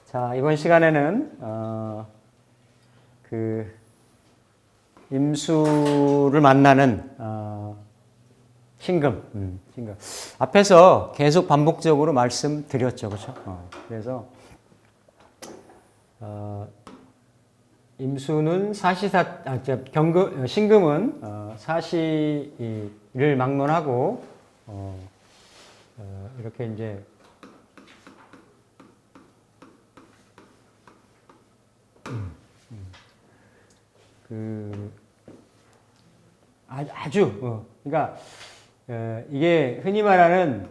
자, 이번 시간에는 임수를 만나는 신금, 신금. 앞에서 계속 반복적으로 말씀드렸죠, 그렇죠? 그래서 임수는 신금은 사시를 막론하고 이렇게 이제 그러니까 이게 흔히 말하는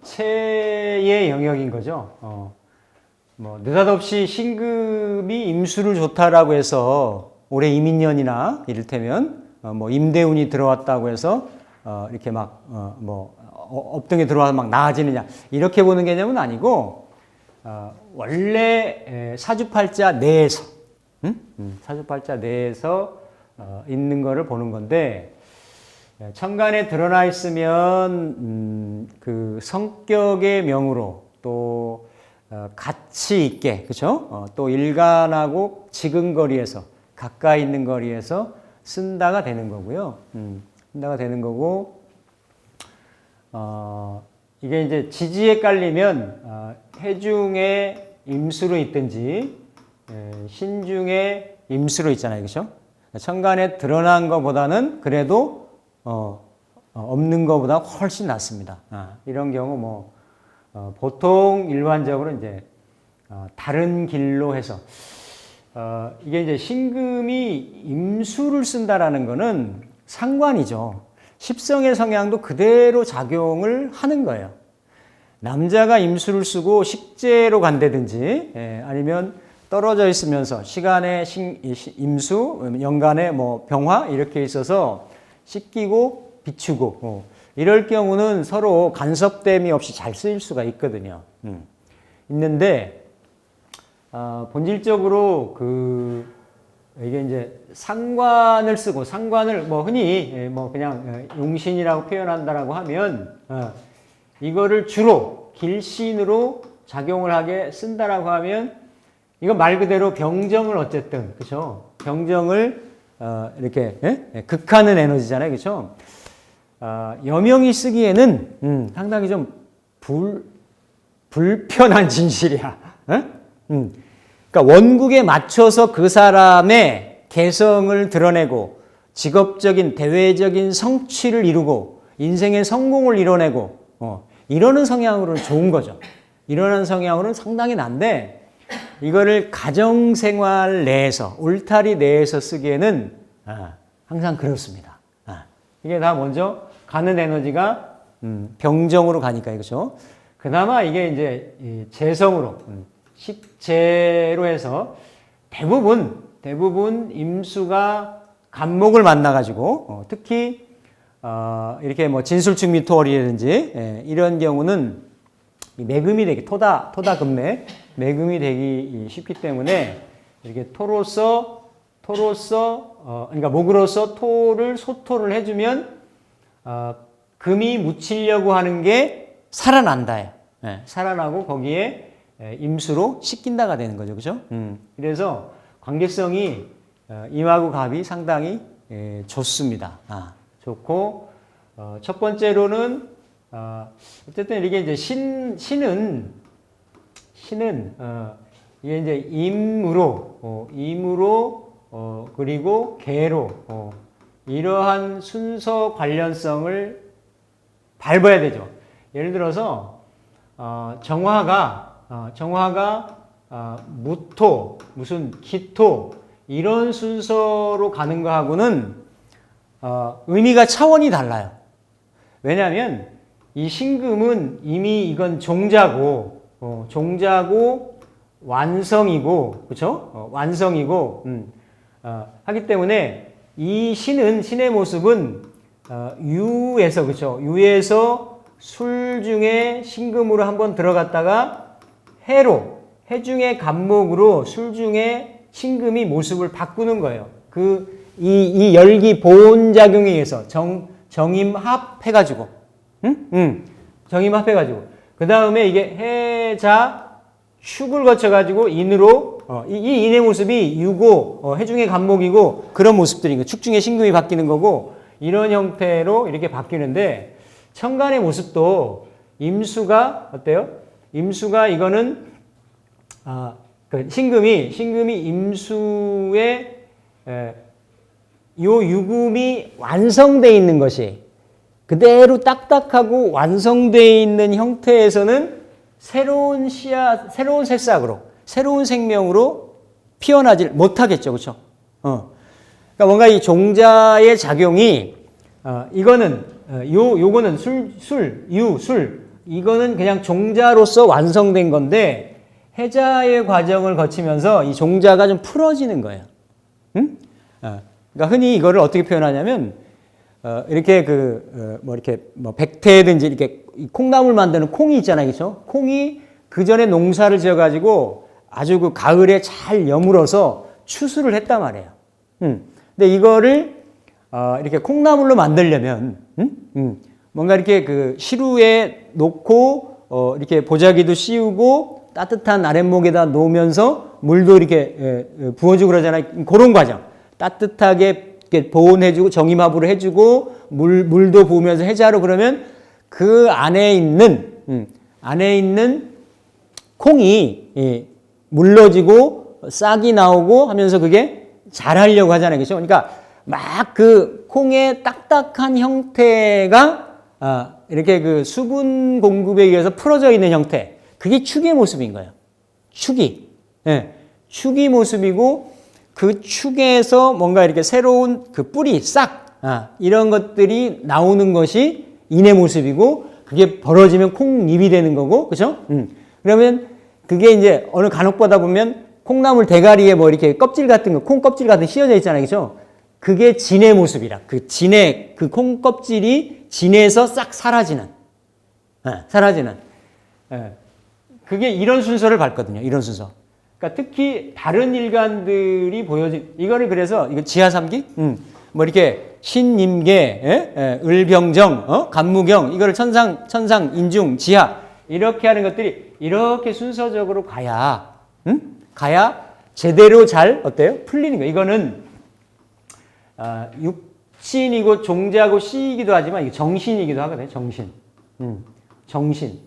체의 영역인 거죠. 뭐 느닷없이 신금이 임수를 좋다라고 해서 올해 이민년이나 이를테면 뭐 임대운이 들어왔다고 해서 이렇게 막 업등에 들어와서 막 나아지느냐 이렇게 보는 개념은 아니고 원래 사주팔자 내에서 사주팔자 내에서 있는 거를 보는 건데 천간에 드러나 있으면 그 성격의 명으로 또 가치 있게 그렇죠? 또 일간하고 지근거리에서 가까이 있는 거리에서 쓴다가 되는 거고요. 쓴다가 되는 거고 이게 이제 지지에 깔리면 해중에 임수로 있든지 신중에 임수로 있잖아요. 그렇죠? 천간에 드러난 것보다는 그래도 없는 것보다 훨씬 낫습니다. 이런 경우 보통 일반적으로 이제 다른 길로 해서 이게 이제 신금이 임수를 쓴다라는 거는 상관이죠. 십성의 성향도 그대로 작용을 하는 거예요. 남자가 임수를 쓰고 식재로 간다든지 아니면 떨어져 있으면서 시간에 임수, 연간에 병화 이렇게 있어서 씻기고 비추고 이럴 경우는 서로 간섭됨이 없이 잘 쓰일 수가 있거든요. 있는데 본질적으로 이게 이제 상관을 쓰고 상관을 흔히 그냥 용신이라고 표현한다라고 하면 이거를 주로 길신으로 작용을 하게 쓴다라고 하면 이건 말 그대로 병정을 어쨌든 그렇죠? 병정을 이렇게 극하는 에너지잖아요, 그렇죠? 여명이 쓰기에는 상당히 좀 불편한 진실이야. 그러니까 원국에 맞춰서 그 사람의 개성을 드러내고 직업적인 대외적인 성취를 이루고 인생의 성공을 이뤄내고 이러는 성향으로는 좋은 거죠. 이러는 성향으로는 상당히 난데 이거를 가정생활 내에서 울타리 내에서 쓰기에는 항상 그렇습니다. 이게 다 먼저 가는 에너지가 병정으로 가니까 그렇죠. 그나마 이게 이제 재성으로 식재로 해서 대부분 임수가 간목을 만나 가지고 특히 이렇게 진술충미토월이라든지 이런 경우는 매금이 되기 토다금매 매금이 되기 쉽기 때문에 이렇게 그러니까 목으로서 토를 소토를 해주면 금이 묻히려고 하는 게 살아난다예요. 살아나고 거기에 임수로 씻긴다가 되는 거죠, 그렇죠? 그래서 관계성이 임하고 갑이 상당히 좋습니다. 좋고 첫 번째로는 어쨌든 이게 이제 신은 이게 이제 임으로 그리고 개로 이러한 순서 관련성을 밟아야 되죠. 예를 들어서 정화가 무토 무슨 기토 이런 순서로 가는 거하고는 의미가 차원이 달라요. 왜냐하면 이 신금은 이미 이건 종자고 완성이고, 그렇죠? 완성이고, 하기 때문에 이 신의 모습은 유에서, 그렇죠? 유에서 술 중에 신금으로 한번 들어갔다가 해중의 간목으로 술 중에 신금이 모습을 바꾸는 거예요. 그 이 열기 보온 작용에 의해서 정임합해가지고, 정임합해가지고, 그 다음에 이게 해자 축을 거쳐가지고 인으로, 이 인의 모습이 유고, 해중의 간목이고, 그런 모습들인 거예요. 축 중에 신금이 바뀌는 거고, 이런 형태로 이렇게 바뀌는데, 천간의 모습도 임수가, 어때요? 임수가 이거는, 그 신금이 임수의, 요 유금이 완성되어 있는 것이 그대로 딱딱하고 완성되어 있는 형태에서는 새로운 씨앗, 새로운 새싹으로, 새로운 생명으로 피어나질 못하겠죠. 그렇죠? 그러니까 뭔가 이 종자의 작용이, 이거는, 요거는 술, 이거는 그냥 종자로서 완성된 건데, 해자의 과정을 거치면서 이 종자가 좀 풀어지는 거예요. 응? 그러니까 흔히 이거를 어떻게 표현하냐면, 이렇게 백태든지 이렇게 콩나물 만드는 콩이 있잖아요. 그렇죠? 콩이 그 전에 농사를 지어가지고 아주 그 가을에 잘 여물어서 추수를 했단 말이에요. 근데 이거를, 이렇게 콩나물로 만들려면, 뭔가 이렇게 그 시루에 놓고, 이렇게 보자기도 씌우고 따뜻한 아랫목에다 놓으면서 물도 이렇게 부어주고 그러잖아요. 그런 과정. 따뜻하게 보온해주고 정임합으로 해주고 물도 부으면서 해자로 그러면 그 안에 있는 콩이 물러지고 싹이 나오고 하면서 그게 자라려고 하잖아요. 그렇죠? 그러니까 막 그 콩의 딱딱한 형태가 이렇게 그 수분 공급에 의해서 풀어져 있는 형태. 그게 축의 모습인 거예요. 축이. 예. 축이 모습이고 그 축에서 뭔가 이렇게 새로운 그 뿌리, 싹, 이런 것들이 나오는 것이 인의 모습이고 그게 벌어지면 콩잎이 되는 거고, 그죠? 그러면 그게 이제 어느 간혹 보다 보면 콩나물 대가리에 뭐 이렇게 껍질 같은 거, 콩 껍질 같은 거 씌어져 있잖아요, 그죠? 그게 진의 모습이라. 그 진의, 그 콩 껍질이 진에서 싹 사라지는. 사라지는. 그게 이런 순서를 밟거든요, 이런 순서. 그러니까 특히 다른 일간들이 보여진, 이거를 그래서, 이거 지하삼기? 뭐 이렇게 신임계, 을병정, 간무경, 이거를 천상, 인중, 지하, 이렇게 하는 것들이 이렇게 순서적으로 가야, 가야 제대로 잘, 어때요? 풀리는 거예요. 이거는, 육신이고 종자고 씨이기도 하지만 이게 정신이기도 하거든요. 정신. 정신.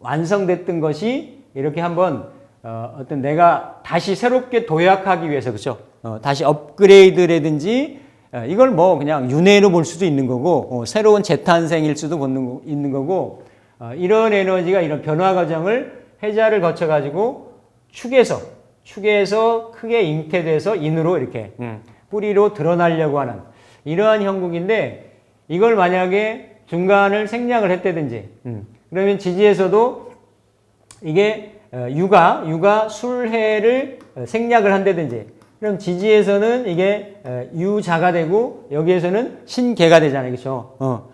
완성됐던 것이 이렇게 한번 어떤 내가 다시 새롭게 도약하기 위해서, 그렇죠? 다시 업그레이드라든지 이걸 뭐 그냥 윤회로 볼 수도 있는 거고 새로운 재탄생일 수도 있는 거고 이런 에너지가 이런 변화 과정을 해자를 거쳐 가지고 축에서 크게 잉태돼서 인으로 이렇게 뿌리로 드러나려고 하는 이러한 형국인데 이걸 만약에 중간을 생략을 했다든지 그러면 지지에서도 이게 유가 술해를 생략을 한다든지 그럼 지지에서는 이게 유자가 되고 여기에서는 신계가 되잖아요. 그렇죠?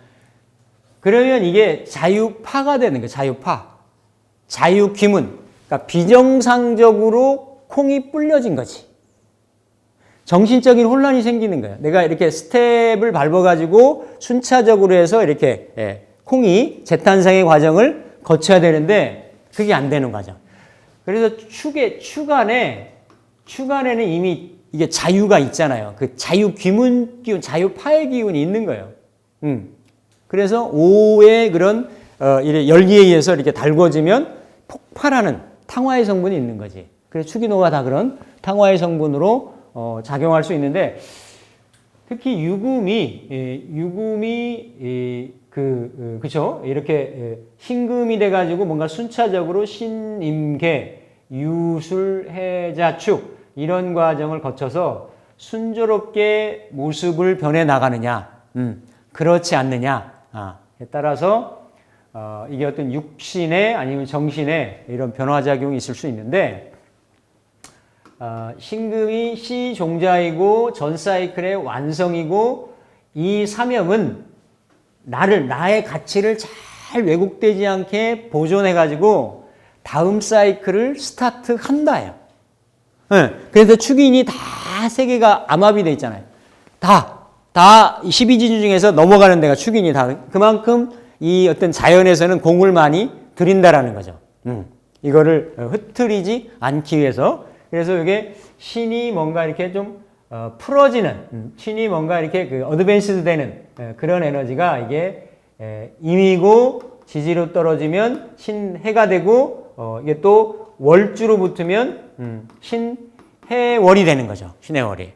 그러면 이게 자유파가 되는 거예요. 자유파. 자유귀문. 그러니까 비정상적으로 콩이 불려진 거지. 정신적인 혼란이 생기는 거예요. 내가 이렇게 스텝을 밟아가지고 순차적으로 해서 이렇게 콩이 재탄생의 과정을 거쳐야 되는데 그게 안 되는 과정. 그래서 축 안에는 이미 이게 자유가 있잖아요. 그 자유 기운, 자유파의 기운이 있는 거예요. 그래서 오의 그런 열기에 의해서 이렇게 달궈지면 폭발하는 탕화의 성분이 있는 거지. 그래서 축이노가 다 그런 탕화의 성분으로 작용할 수 있는데 특히 유금이 그쵸? 이렇게 신금이 돼가지고 뭔가 순차적으로 신임계, 유술, 해자축 이런 과정을 거쳐서 순조롭게 모습을 변해 나가느냐, 그렇지 않느냐에 따라서 이게 어떤 육신의 아니면 정신의 이런 변화작용이 있을 수 있는데 신금이 시종자이고 전사이클의 완성이고 이 사명은 나의 가치를 잘 왜곡되지 않게 보존해가지고 다음 사이클을 스타트한다예요. 네. 그래서 축인이 다 세 개가 암합이 돼 있잖아요. 다 12지주 중에서 넘어가는 데가 축인이 다 그만큼 이 어떤 자연에서는 공을 많이 들인다라는 거죠. 이거를 흐트리지 않기 위해서. 그래서 이게 신이 뭔가 이렇게 좀 풀어지는, 신이 뭔가 이렇게 그 어드밴스드 되는 그런 에너지가 이게 임이고 지지로 떨어지면 신해가 되고 이게 또 월주로 붙으면 신해월이 되는 거죠. 신해월이.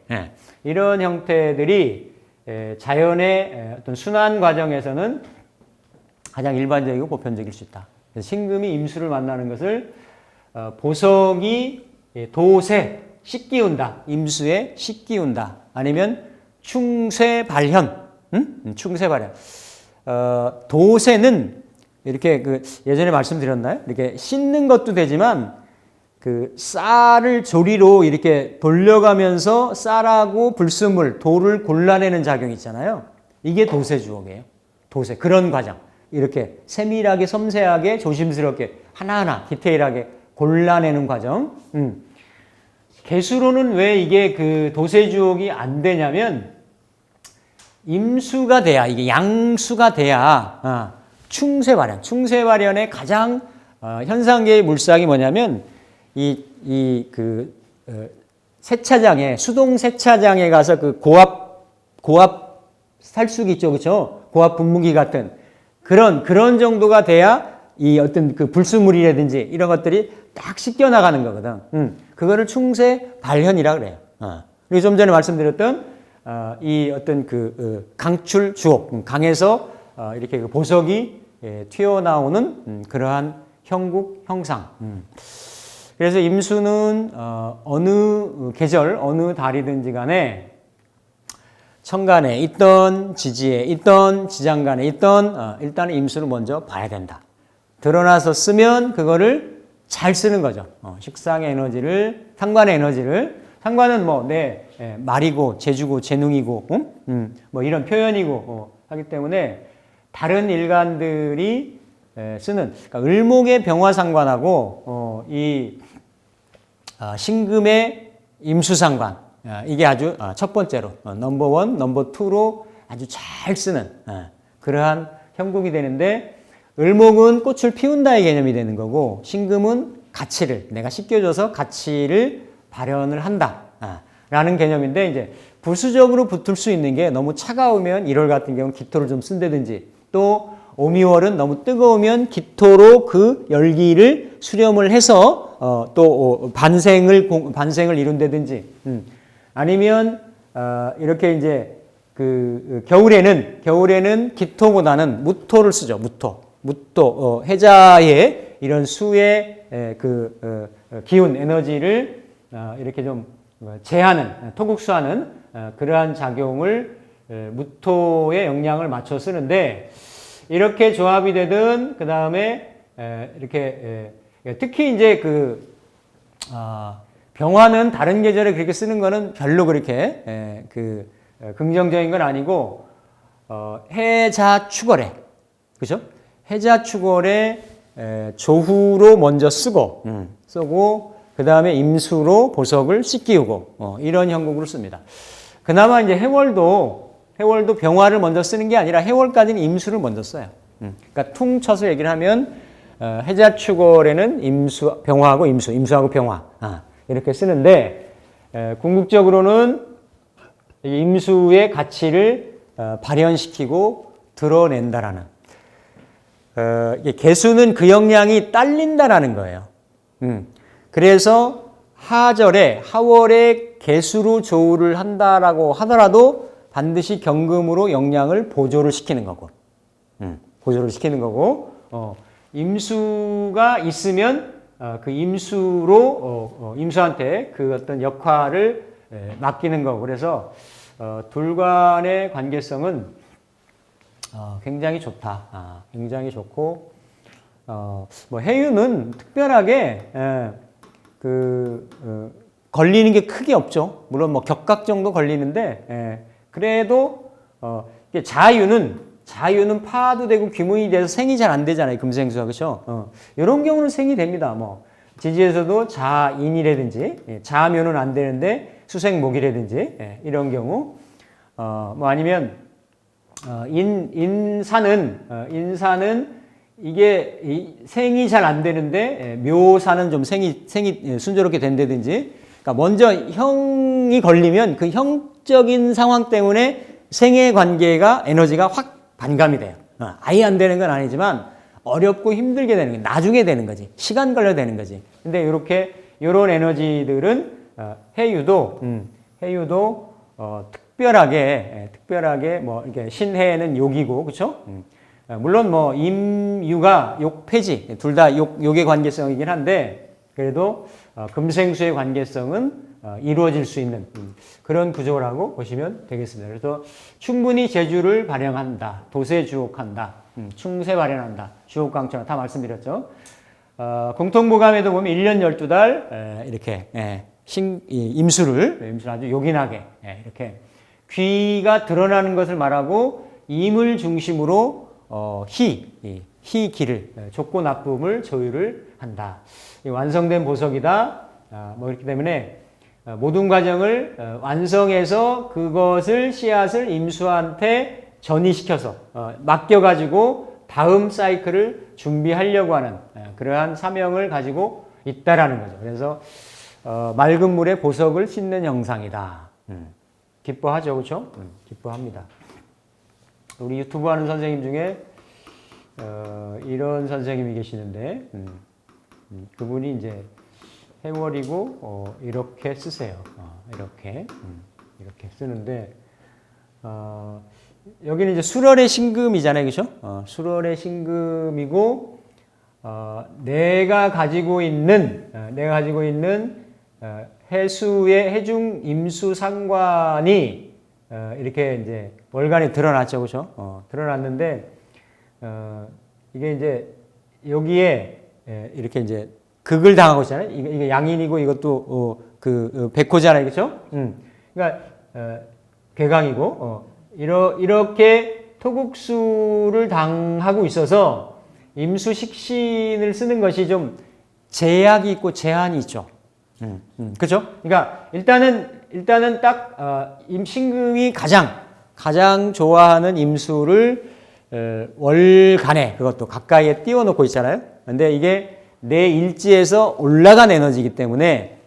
이런 형태들이 자연의 어떤 순환 과정에서는 가장 일반적이고 보편적일 수 있다. 그래서 신금이 임수를 만나는 것을 보석이 도세 씻기운다. 임수에 씻기운다. 아니면 충쇠발현. 충쇠발현. 도세는 이렇게 그 예전에 말씀드렸나요? 이렇게 씻는 것도 되지만 그 쌀을 조리로 이렇게 돌려가면서 쌀하고 불순물, 돌을 골라내는 작용이 있잖아요. 이게 도세주옥이에요. 도세. 그런 과정. 이렇게 세밀하게 섬세하게 조심스럽게 하나하나 디테일하게 골라내는 과정. 개수로는 왜 이게 그 도세주옥이 안 되냐면 임수가 돼야 이게 양수가 돼야 충세발현. 충세발현의 가장 현상계의 물상이 뭐냐면 세차장에 수동 세차장에 가서 그 고압 살수기 있죠, 그렇죠? 고압 분무기 같은 그런 정도가 돼야 이 어떤 그 불순물이라든지 이런 것들이 딱 씻겨 나가는 거거든. 그거를 충세 발현이라 그래요. 그리고 좀 전에 말씀드렸던 이 어떤 그 강출 주옥, 강에서 이렇게 그 보석이 튀어나오는 그러한 형국 형상. 그래서 임수는 어느 계절, 어느 달이든지 간에 천간에 있던 지지에 있던 지장간에 있던 일단은 임수를 먼저 봐야 된다. 드러나서 쓰면 그거를 잘 쓰는 거죠. 식상의 에너지를, 상관의 에너지를, 상관은 뭐 내 말이고 재주고 재능이고 뭐 이런 표현이고 하기 때문에 다른 일간들이 쓰는 그러니까 을목의 병화상관하고 이 신금의 임수상관 이게 아주 첫 번째로 넘버원, 넘버투로 아주 잘 쓰는 그러한 형국이 되는데 을목은 꽃을 피운다의 개념이 되는 거고 신금은 가치를 내가 씻겨줘서 가치를 발현을 한다 라는 개념인데 이제 부수적으로 붙을 수 있는 게 너무 차가우면 1월 같은 경우는 기토를 좀 쓴다든지 또 오미월은 너무 뜨거우면 기토로 그 열기를 수렴을 해서 또 반생을 이룬다든지 아니면 이렇게 이제 그 겨울에는 기토보다는 무토를 쓰죠. 무토 해자의 이런 수의 그 기운 에너지를 이렇게 좀 제하는 토국수하는 그러한 작용을 무토의 영향을 맞춰 쓰는데 이렇게 조합이 되든 그 다음에 이렇게 특히 이제 그 병화는 다른 계절에 그렇게 쓰는 거는 별로 그렇게 그 긍정적인 건 아니고 해자축월에 그죠? 해자축월에 조후로 먼저 쓰고 그 다음에 임수로 보석을 씻기우고 이런 형국으로 씁니다. 그나마 이제 해월도 병화를 먼저 쓰는 게 아니라 해월까지는 임수를 먼저 써요. 그러니까 퉁 쳐서 얘기를 하면 해자축월에는 병화하고 임수하고 병화 이렇게 쓰는데 궁극적으로는 임수의 가치를 발현시키고 드러낸다라는 개수는 그 영향이 딸린다라는 거예요. 그래서 하월에 개수로 조우를 한다라고 하더라도 반드시 경금으로 영향을 보조를 시키는 거고, 임수가 있으면 그 임수로 임수한테 그 어떤 역할을 맡기는 거고, 그래서 둘 간의 관계성은 굉장히 좋다. 굉장히 좋고, 뭐 해유는 특별하게 걸리는 게 크게 없죠. 물론 뭐 격각 정도 걸리는데, 그래도 자유는 파도 되고 귀문이 돼서 생이 잘 안 되잖아요. 금생수가 그렇죠. 이런 경우는 생이 됩니다. 뭐 지지에서도 자인이라든지 자묘는 안 되는데 수생목이라든지 이런 경우 뭐 아니면 인사는 이게 생이 잘 안 되는데 묘사는 좀 생이 순조롭게 된다든지. 그러니까 먼저 형이 걸리면 그 형적인 상황 때문에 생의 관계가 에너지가 확 반감이 돼요. 아예 안 되는 건 아니지만 어렵고 힘들게 되는 거지. 나중에 되는 거지. 시간 걸려 되는 거지. 근데 요런 에너지들은 해유도 특별하게 뭐 이렇게 신해는 욕이고, 그렇죠? 물론 뭐 임유가 욕폐지 둘 다 욕의 관계성이긴 한데 그래도 금생수의 관계성은 이루어질 수 있는 그런 구조라고 보시면 되겠습니다. 그래서 충분히 재주를 발현한다, 도세주옥한다, 충세 발현한다, 주옥강천한 다 말씀드렸죠. 공통보감에도 보면 1년 12달 이렇게 임수를 아주 요긴하게 이렇게 귀가 드러나는 것을 말하고 임을 중심으로 희기를 좋고 나쁨을 조율을 한다. 완성된 보석이다. 뭐 이렇기 때문에 모든 과정을 완성해서 그것을 씨앗을 임수한테 전이시켜서 맡겨가지고 다음 사이클을 준비하려고 하는 그러한 사명을 가지고 있다라는 거죠. 그래서 맑은 물에 보석을 씻는 형상이다. 기뻐하죠, 그렇죠? 기뻐합니다. 우리 유튜브 하는 선생님 중에 이런 선생님이 계시는데 그분이 이제 해월이고 이렇게 쓰세요. 이렇게 쓰는데 여기는 이제 수월의 신금이잖아요, 그렇죠? 수월의 신금이고 내가 가지고 있는 해수의 해중 임수 상관이 이렇게 이제 월간에 드러났죠, 그렇죠? 드러났는데 이게 이제 여기에 이렇게 이제 극을 당하고 있잖아요. 이게 양인이고 이것도 백호잖아요, 그렇죠? 그러니까 괴강이고 이렇게 토국수를 당하고 있어서 임수 식신을 쓰는 것이 좀 제약이 있고 제한이 있죠. 그렇죠? 그러니까 일단은 딱 임신금이 가장 좋아하는 임수를 월간에 그것도 가까이에 띄워놓고 있잖아요. 근데 이게 내 일지에서 올라간 에너지이기 때문에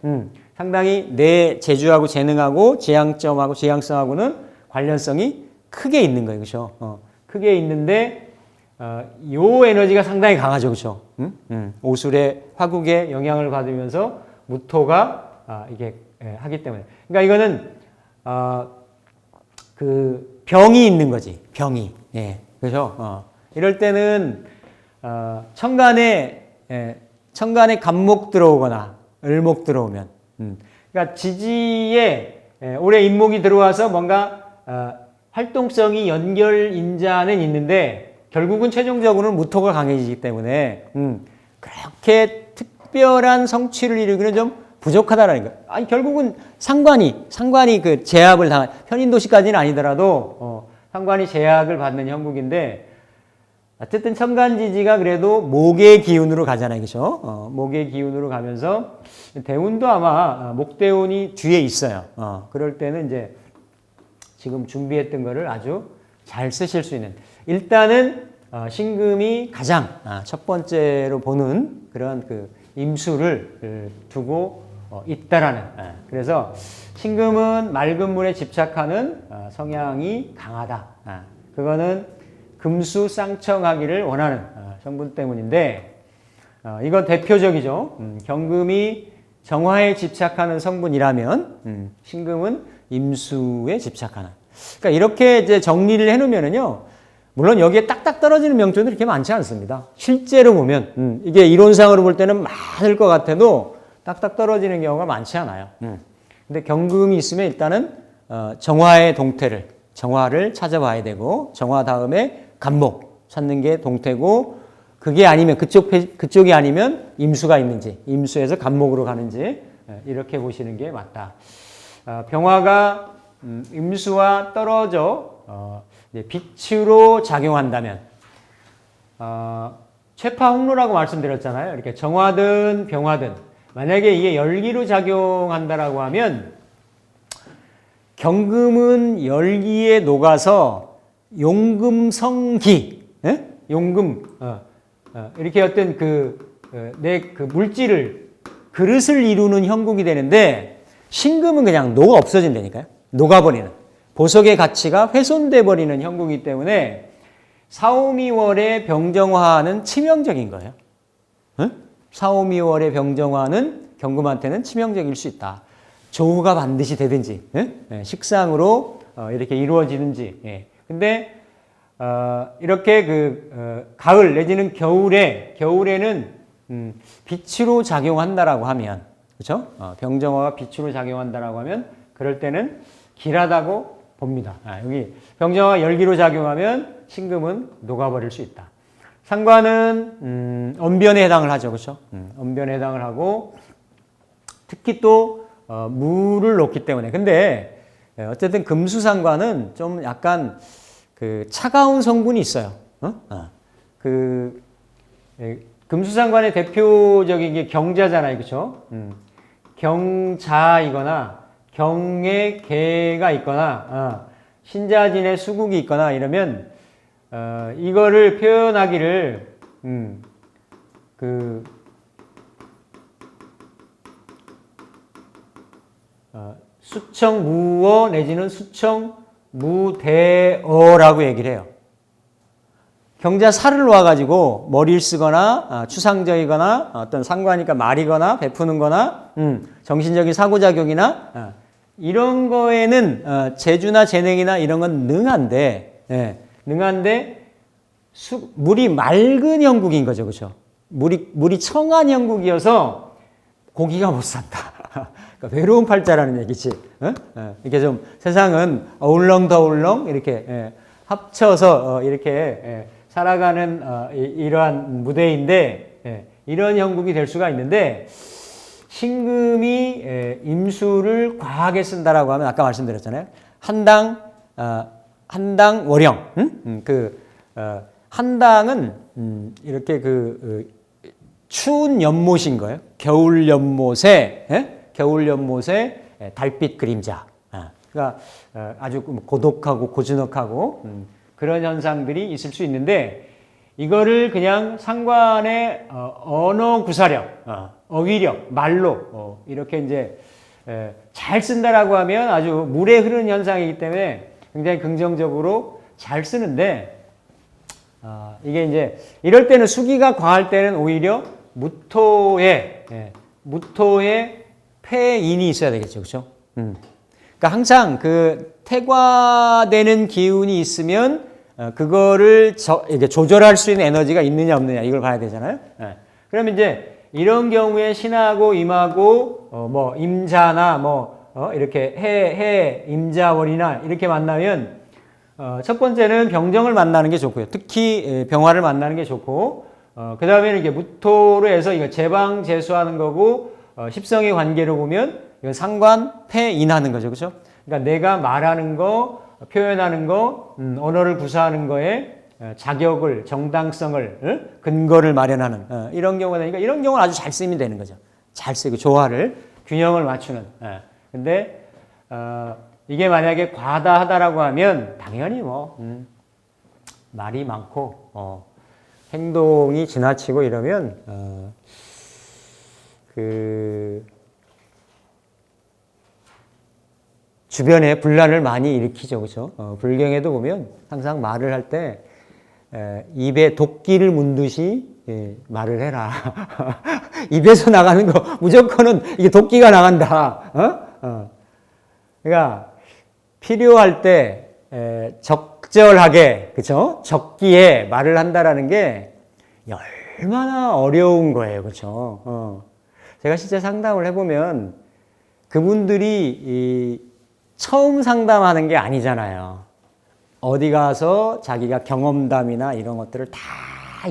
상당히 내 재주하고 재능하고 지향점하고 지향성하고는 관련성이 크게 있는 거예요, 그렇죠? 크게 있는데 요 에너지가 상당히 강하죠, 그렇죠? 오술의 화국의 영향을 받으면서 무토가 이게 하기 때문에. 그러니까 이거는 그 병이 있는 거지, 병이. 예, 그렇죠? 이럴 때는 천간에 간목 들어오거나 을목 들어오면, 그러니까 지지에 올해 인목이 들어와서 뭔가 활동성이 연결 인자는 있는데 결국은 최종적으로는 무토가 강해지기 때문에 그렇게 특별한 성취를 이루기는 좀 부족하다라는 거예요. 아니 결국은 상관이 그 제압을 당한 편인도시까지는 아니더라도 상관이 제약을 받는 형국인데 어쨌든 천간지지가 그래도 목의 기운으로 가잖아요, 그렇죠? 목의 기운으로 가면서 대운도 아마 목대운이 뒤에 있어요. 그럴 때는 이제 지금 준비했던 거를 아주 잘 쓰실 수 있는. 일단은 신금이 가장 첫 번째로 보는 그런 그 임수를 두고 있다라는. 그래서 신금은 맑은 물에 집착하는 성향이 강하다. 그거는 금수쌍청하기를 원하는 성분 때문인데 이건 대표적이죠. 경금이 정화에 집착하는 성분이라면 신금은 임수에 집착하는. 그러니까 이렇게 이제 정리를 해놓으면은요. 물론 여기에 딱딱 떨어지는 명조는 그렇게 많지 않습니다. 실제로 보면 이게 이론상으로 볼 때는 많을 것 같아도 딱딱 떨어지는 경우가 많지 않아요. 근데 경금이 있으면 일단은 정화를 찾아봐야 되고 정화 다음에 간목 찾는 게 동태고 그게 아니면 그쪽이 아니면 임수가 있는지 임수에서 간목으로 가는지 이렇게 보시는 게 맞다. 병화가 임수와 떨어져 빛으로 작용한다면 최파홍로라고 말씀드렸잖아요. 이렇게 정화든 병화든 만약에 이게 열기로 작용한다라고 하면 경금은 열기에 녹아서 용금성기, 예? 용금, 이렇게 어떤 내 물질을, 그릇을 이루는 형국이 되는데, 신금은 그냥 녹아 없어진다니까요. 녹아버리는. 보석의 가치가 훼손돼 버리는 형국이기 때문에, 사오미월의 병정화는 치명적인 거예요. 예? 사오미월의 병정화는 경금한테는 치명적일 수 있다. 조우가 반드시 되든지, 예? 식상으로 이렇게 이루어지든지. 예. 근데 이렇게 가을 내지는 겨울에는 빛으로 작용한다라고 하면, 그렇죠? 병정화가 빛으로 작용한다라고 하면 그럴 때는 길하다고 봅니다. 여기 병정화가 열기로 작용하면 신금은 녹아버릴 수 있다. 상관은 언변에 해당을 하죠, 그렇죠? 언변에 해당을 하고 특히 또 물을 놓기 때문에. 근데 어쨌든 금수상관은 좀 약간 차가운 성분이 있어요. 금수상관의 대표적인 게 경자잖아요, 그렇죠? 경자이거나 경에 개가 있거나 신자진의 수국이 있거나 이러면 이거를 표현하기를 수청무어 내지는 수청무대어라고 얘기를 해요. 경자 살을 놓아가지고 머리를 쓰거나 추상적이거나 어떤 상관이니까 말이거나 베푸는 거나 정신적인 상호작용이나 이런 거에는 재주나 재능이나 이런 건 능한데 물이 맑은 형국인 거죠. 그렇죠? 물이 청한 형국이어서 고기가 못 산다. 그러니까 외로운 팔자라는 얘기지. 이렇게 좀 세상은 어울렁더울렁 이렇게 합쳐서 이렇게 살아가는 이러한 무대인데 이런 형국이 될 수가 있는데 신금이 임수를 과하게 쓴다라고 하면 아까 말씀드렸잖아요. 한당 월형. 한당은 이렇게 추운 연못인 거예요. 겨울 연못에 달빛 그림자. 그러니까 아주 고독하고 고즈넉하고 그런 현상들이 있을 수 있는데 이거를 그냥 상관의 언어 구사력, 어휘력, 말로 이렇게 이제 잘 쓴다라고 하면 아주 물에 흐르는 현상이기 때문에 굉장히 긍정적으로 잘 쓰는데 이게 이제 이럴 때는 수기가 과할 때는 오히려 무토의 폐인이 있어야 되겠죠, 그렇죠? 그러니까 항상 태과되는 기운이 있으면 그거를 이게 조절할 수 있는 에너지가 있느냐 없느냐 이걸 봐야 되잖아요. 그러면 이제 이런 경우에 신하고 임하고 임자나 이렇게 해 임자월이나 이렇게 만나면 첫 번째는 병정을 만나는 게 좋고요. 특히 병화를 만나는 게 좋고 그 다음에는 이게 무토로 해서 이거 제방제수하는 거고 십성의 관계로 보면 이건 상관 폐인하는 거죠, 그렇죠? 그러니까 내가 말하는 거, 표현하는 거, 언어를 구사하는 거에 자격을, 정당성을, 근거를 마련하는 이런 경우가 되니까 이런 경우는 아주 잘 쓰면 되는 거죠. 잘 쓰고 조화를, 균형을 맞추는. 근데 이게 만약에 과다하다라고 하면 당연히 말이 많고 행동이 지나치고 이러면 주변에 분란을 많이 일으키죠, 그렇죠? 불경에도 보면 항상 말을 할 때 입에 도끼를 문 듯이 말을 해라. 입에서 나가는 거 무조건은 이게 도끼가 나간다. 그러니까 필요할 때 적절하게, 그렇죠? 적기에 말을 한다라는 게 얼마나 어려운 거예요, 그렇죠? 제가 실제 상담을 해보면 그분들이 처음 상담하는 게 아니잖아요. 어디 가서 자기가 경험담이나 이런 것들을 다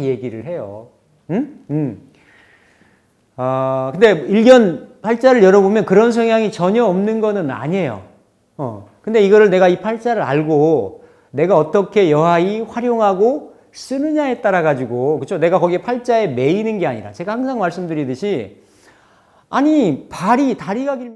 얘기를 해요. 근데 일견 팔자를 열어보면 그런 성향이 전혀 없는 거는 아니에요. 근데 이거를 내가 이 팔자를 알고 내가 어떻게 여하이 활용하고 쓰느냐에 따라 가지고, 그렇죠? 내가 거기에 팔자에 매이는 게 아니라 제가 항상 말씀드리듯이 아니 다리가 길면